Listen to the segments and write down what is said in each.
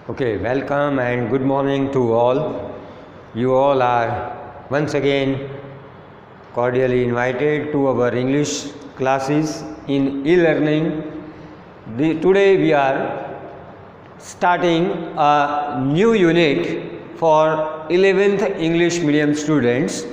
Okay, welcome and good morning to all. You all are once again cordially invited to our English classes in e-learning. Today we are starting a new unit for 11th English medium students.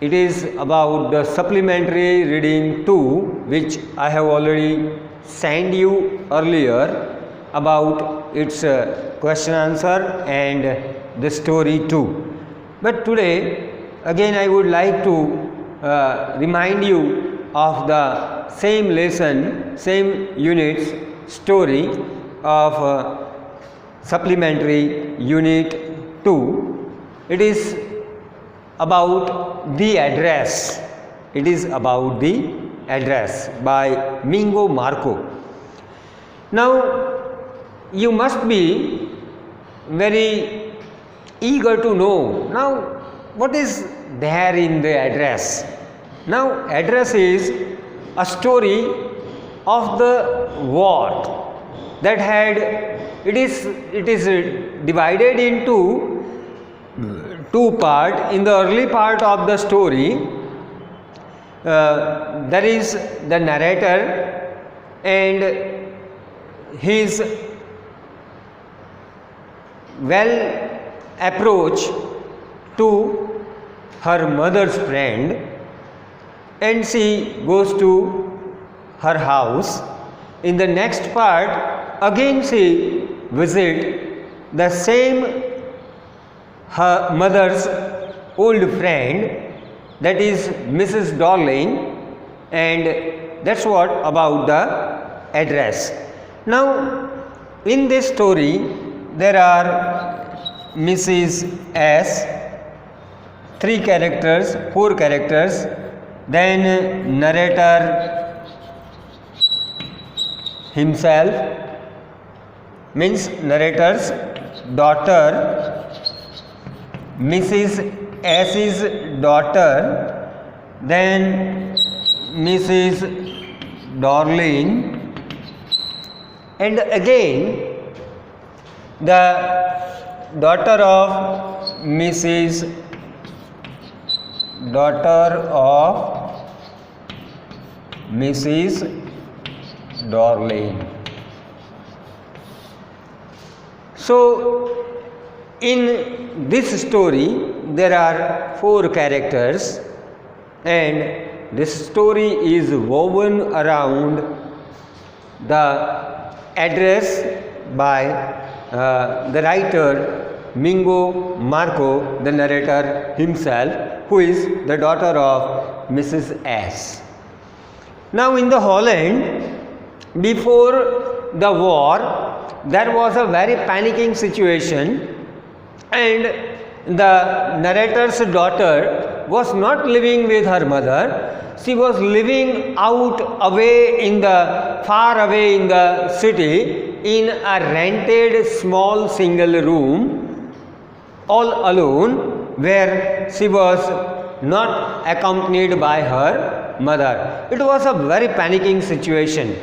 It is about the supplementary reading 2, which I have already sent you earlier, about its question answer and the story too. But today again I would like to remind you of the same lesson, same unit's story of supplementary unit 2. It is about the address. It is about the address by Mingo Marco. Now you must be very eager to know now what is there in the address. Now address is a story of the war that had it is divided into two parts. In the early part of the story there is the narrator and his approach to her mother's friend, and she goes to her house. In the next part again she visits the same her mother's old friend, that is Mrs. Darling, and that's what about the address. Now in this story there are Mrs. S, 4 characters, then narrator himself, means narrator's daughter, Mrs. S's daughter, then Mrs. Darling, and again the daughter of Mrs. Darling. So in this story there are 4 characters, and this story is woven around the address by the writer Mingo Marco, the narrator himself, who is the daughter of Mrs. S. Now in the Holland, before the war, there was a very panicking situation, and the narrator's daughter was not living with her mother. She was living far away in the city, in a rented small single room, all alone, where she was not accompanied by her mother. It was a very panicking situation,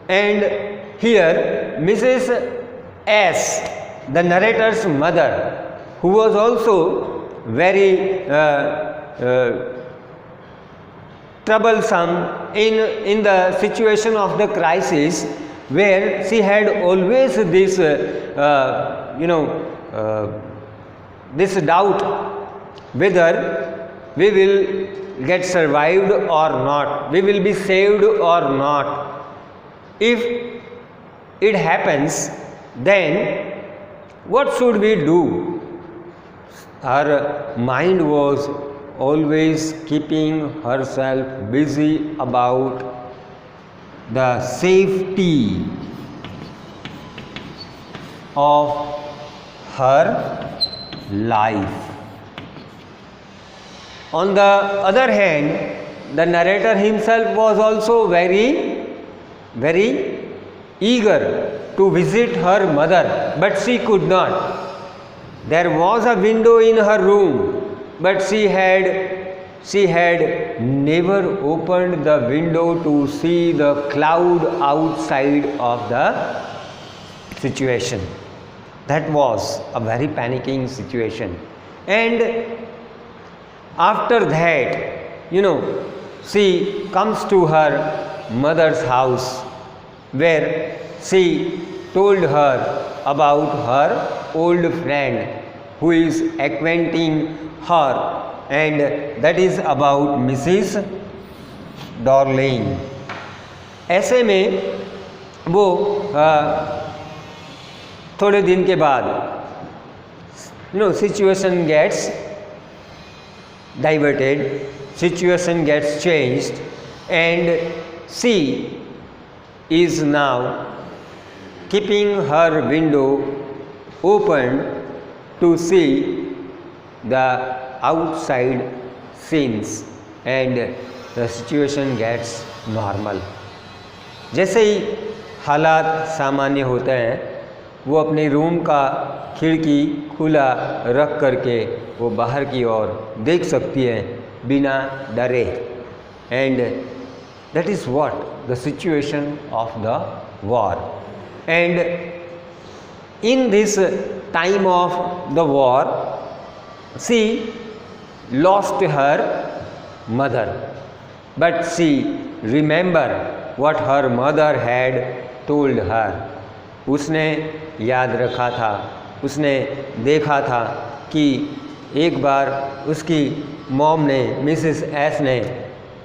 and here Mrs. S, the narrator's mother, who was also very troublesome in the situation of the crisis, where she had always this this doubt whether we will get survived or not, we will be saved or not. If it happens, then what should we do? Her mind was always keeping herself busy about the safety of her life. On the other hand, the narrator himself was also very eager to visit her mother, but she could not. There was a window in her room, but she had never opened the window to see the cloud outside of the situation. That was a very panicking situation. And after that, she comes to her mother's house, where she told her about her old friend who is acquainting her, and that is about Mrs. Darling. ऐसे में वो थोड़े दिन के बाद situation gets diverted, situation gets changed, and she is now keeping her window open to see the outside scenes, and the situation gets normal. जैसे ही हालात सामान्य होते हैं, वो अपने रूम का खिड़की खुला रख करके वो बाहर की ओर देख सकती है बिना डरे. And that is what the situation of the war. And in this time of the war she lost her mother, but she remember what her mother had told her. उसने याद रखा था, उसने देखा था कि एक बार उसकी मॉम ने, मिसेस एस ने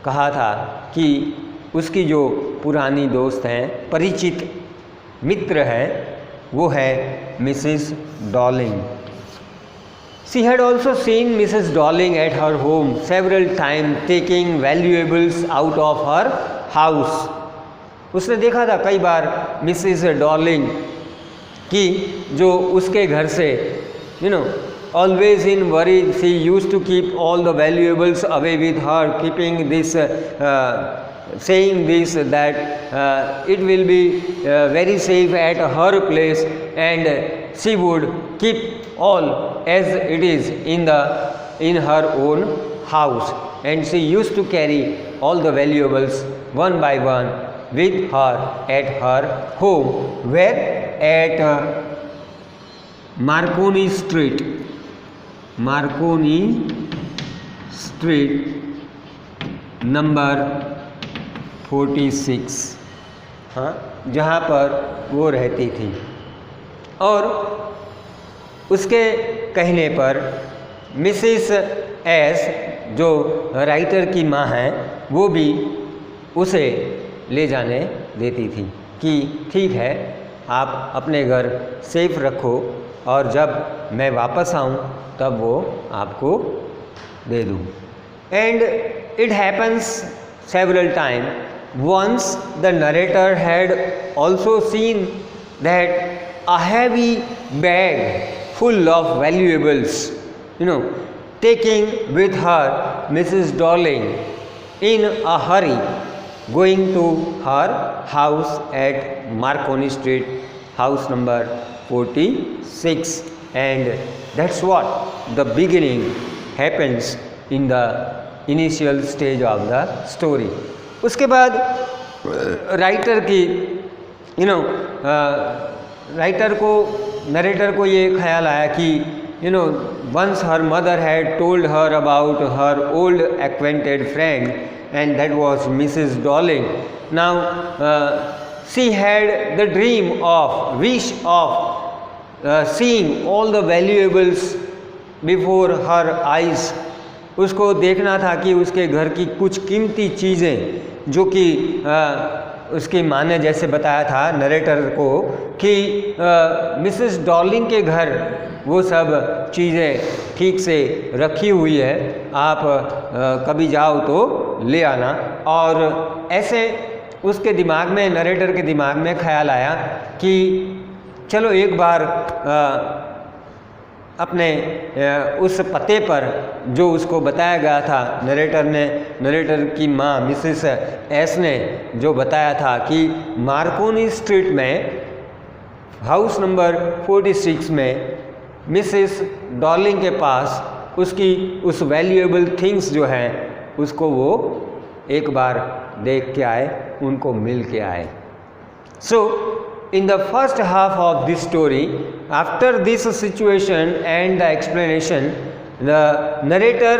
कहा था कि उसकी जो पुरानी दोस्त हैं, परिचित मित्र हैं, वो है Mrs Darling. She had also seen Mrs. Darling at her home several times taking valuables out of her house. उसने देखा था कई बार मिसेस डॉर्लिंग की जो उसके घर से always in worry she used to keep all the valuables away with her, keeping this saying this that it will be very safe at her place, and she would keep all as it is in her own house, and she used to carry all the valuables one by one with her at her home, where at Marconi Street number 46, हाँ, जहाँ पर वो रहती थी. और उसके कहने पर मिसेस एस, जो राइटर की माँ हैं, वो भी उसे ले जाने देती थी कि ठीक है, आप अपने घर सेफ रखो और जब मैं वापस आऊँ तब वो आपको दे दूँ. And it happens several times. Once the narrator had also seen that a heavy bag full of valuables, taking with her Mrs. Darling in a hurry, going to her house at Marconi Street, house number 46, and that's what the beginning happens in the initial stage of the story. उसके बाद writer की narrator को ये ख्याल आया कि once her mother had told her about her old acquainted friend, and that was Mrs Darling. Now she had the dream of wish of seeing all the valuables before her eyes. उसको देखना था कि उसके घर की कुछ कीमती चीज़ें, जो कि उसकी माँ ने जैसे बताया था नरेटर को कि मिसेस डॉर्लिंग के घर वो सब चीज़ें ठीक से रखी हुई है, आप कभी जाओ तो ले आना. और ऐसे उसके दिमाग में, नरेटर के दिमाग में ख्याल आया कि चलो एक बार अपने उस पते पर जो उसको बताया गया था, नरेटर की माँ मिसेस एस ने जो बताया था कि मार्कोनी स्ट्रीट में हाउस नंबर 46 में मिसेस डॉर्लिंग के पास उसकी उस वैल्यूएबल थिंग्स जो हैं उसको वो एक बार देख के आए, उनको मिल के आए. So in the first half of this story after this situation and the explanation, the narrator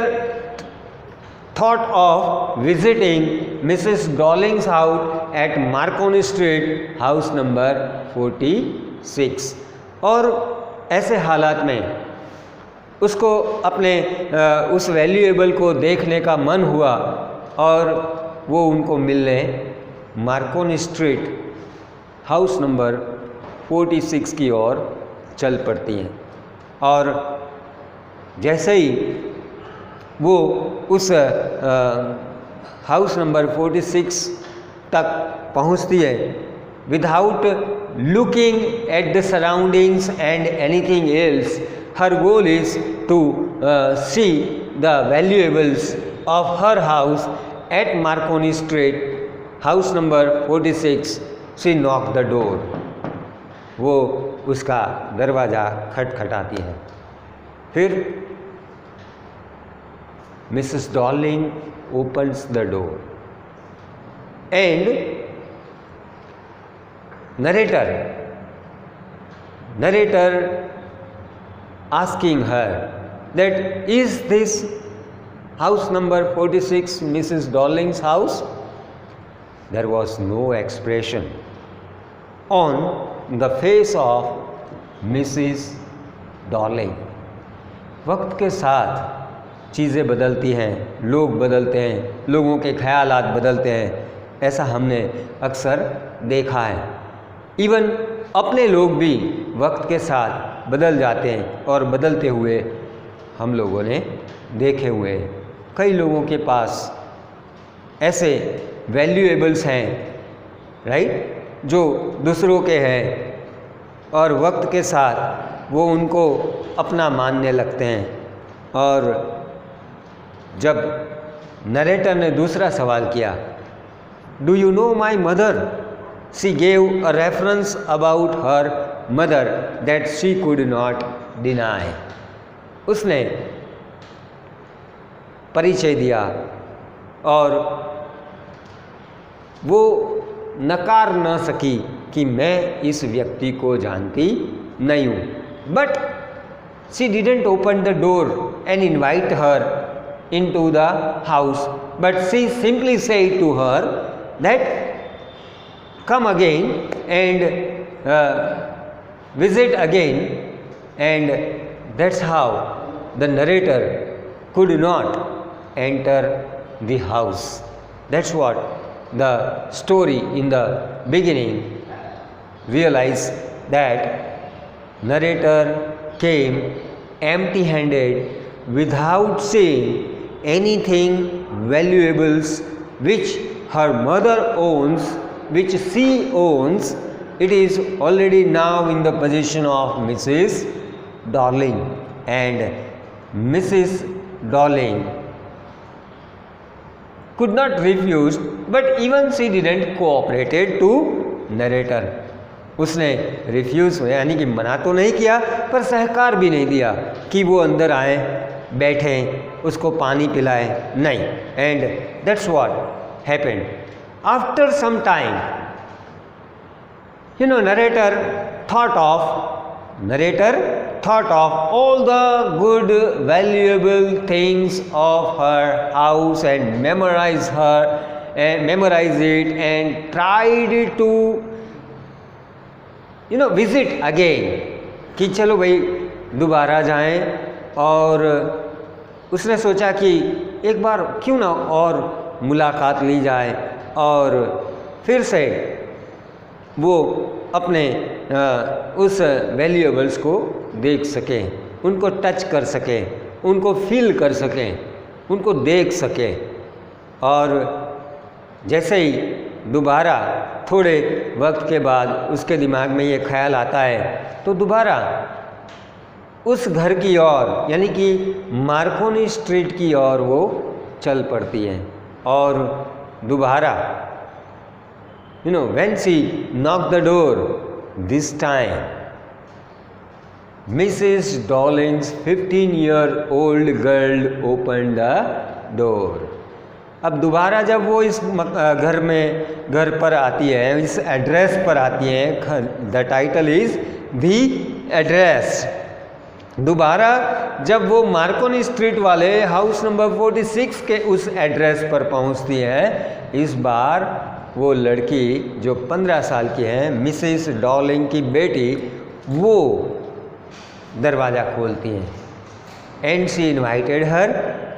thought of visiting Mrs. Dolling's house at Marconi Street, house number 46. और ऐसे हालात में उसको अपने उस वैल्यूएबल को देखने का मन हुआ और वो उनको मिलने मार्कोनी स्ट्रीट हाउस नंबर 46 की ओर चल पड़ती हैं। और जैसे ही वो उस हाउस नंबर 46 तक पहुंचती है, without looking at the surroundings and anything else, her goal is to see the valuables of her house at Marconi Street, house number 46. She knocked the door. वो उसका दरवाज़ा खटखटाती है। फिर Mrs. Darling opens the door and narrator asking her that is this house number 46 Mrs. Darling's house? There was no expression on the face of Mrs. Darling. वक्त के साथ चीज़ें बदलती हैं, लोग बदलते हैं, लोगों के ख्यालात बदलते हैं, ऐसा हमने अक्सर देखा है। इवन अपने लोग भी वक्त के साथ बदल जाते हैं और बदलते हुए हम लोगों ने देखे हुए। कई लोगों के पास ऐसे वैल्यूएबल्स हैं, राइट, जो दूसरों के हैं और वक्त के साथ वो उनको अपना मानने लगते हैं। और जब नरेटर ने दूसरा सवाल किया, do you know my mother? She gave a reference about her mother that she could not deny. उसने परिचय दिया और वो नकार न सकी कि मैं इस व्यक्ति को जानती नहीं हूँ। But she didn't open the door and invite her into the house, but she simply said to her that come again and visit again, and that's how the narrator could not enter the house. That's what the story in the beginning realized, that narrator came empty-handed without seeing anything valuables which her mother owns, which she owns. It is already now in the possession of Mrs. Darling, and Mrs. Darling could not refuse, but even she didn't cooperated to narrator. उसने refuse यानी कि मना तो नहीं किया, पर सहकार भी नहीं दिया कि वो अंदर आए, बैठें, उसको पानी पिलाएं, नहीं। And that's what happened. After some time, narrator thought of all the good valuable things of her house and memorized it and tried to visit again, कि चलो भाई दोबारा जाएं। और उसने सोचा कि एक बार क्यों ना और मुलाकात ली जाए और फिर से वो अपने उस वैल्यूएबल्स को देख सकें, उनको टच कर सकें, उनको फील कर सकें, उनको देख सकें। और जैसे ही दोबारा थोड़े वक्त के बाद उसके दिमाग में ये ख्याल आता है, तो दोबारा उस घर की ओर, यानी कि मार्कोनी स्ट्रीट की ओर वो चल पड़ती हैं। और दोबारा when she knocked the door, this time Mrs. Darling's 15-year-old girl opened the door. अब दोबारा जब वो इस घर पर आती है, इस एड्रेस पर आती है, the title is the address. दोबारा जब वो मार्कोनी स्ट्रीट वाले हाउस नंबर 46 के उस एड्रेस पर पहुंचती है, इस बार वो लड़की जो 15 साल की है, मिसेस डॉलिंग की बेटी, वो दरवाज़ा खोलती हैं। And she invited her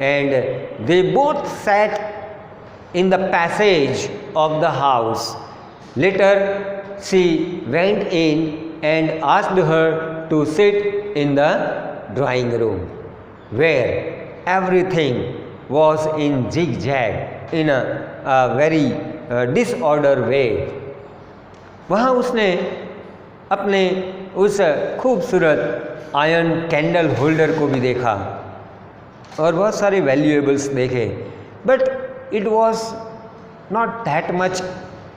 and they both sat in the passage of the house. Later she went in and asked her to sit in the drawing room where everything was in zigzag in a very disorder way। वहाँ उसने अपने उस खूबसूरत iron candle holder को भी देखा और बहुत सारे वैल्यूएबल्स देखे, but it was not that much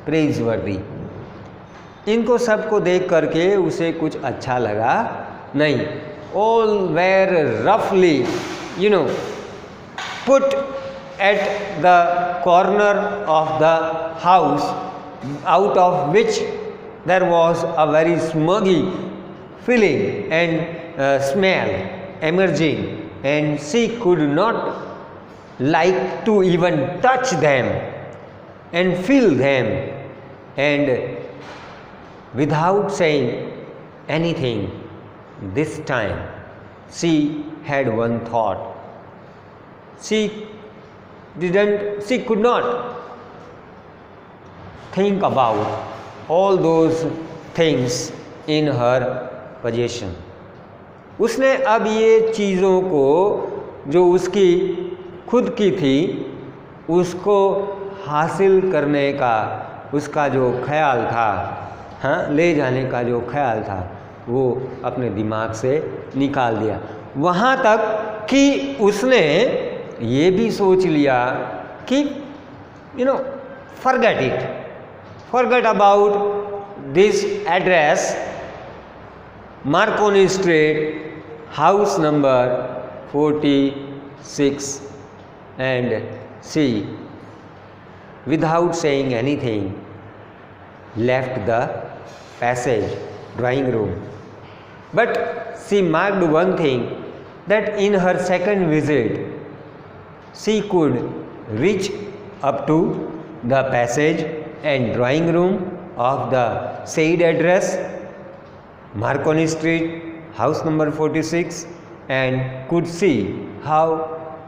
praiseworthy. इनको सबको देख करके उसे कुछ अच्छा लगा नहीं। ऑल वेर रफली put at the corner of the house, out of which there was a very smoggy feeling and smell emerging, and she could not like to even touch them and feel them, and without saying anything this time, she had one thought. She could not think about all those things in her possession. उसने अब ये चीज़ों को जो उसकी खुद की थी उसको हासिल करने का उसका जो ख्याल था, हाँ, ले जाने का जो ख्याल था, वो अपने दिमाग से निकाल दिया। वहाँ तक कि उसने ये भी सोच लिया कि forget about this address, Marconi Street, house number 46, and she, without saying anything, left the passage, drawing room. But she marked one thing, that in her second visit, she could reach up to the passage and drawing room of the said address, Marconi Street, house number 46, and could see how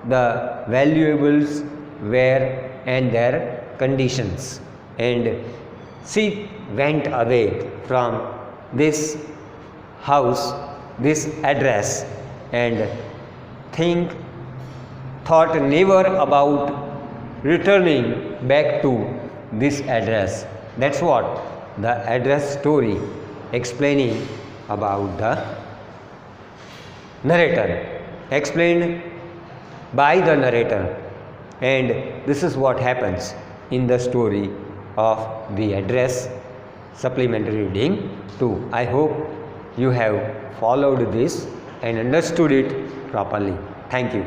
the valuables were and their conditions. And she went away from this house, this address, and thought never about returning back to this address. That's what the address story explaining about the narrator, explained by the narrator, and this is what happens in the story of the address supplementary reading 2. I hope you have followed this and understood it properly. Thank you.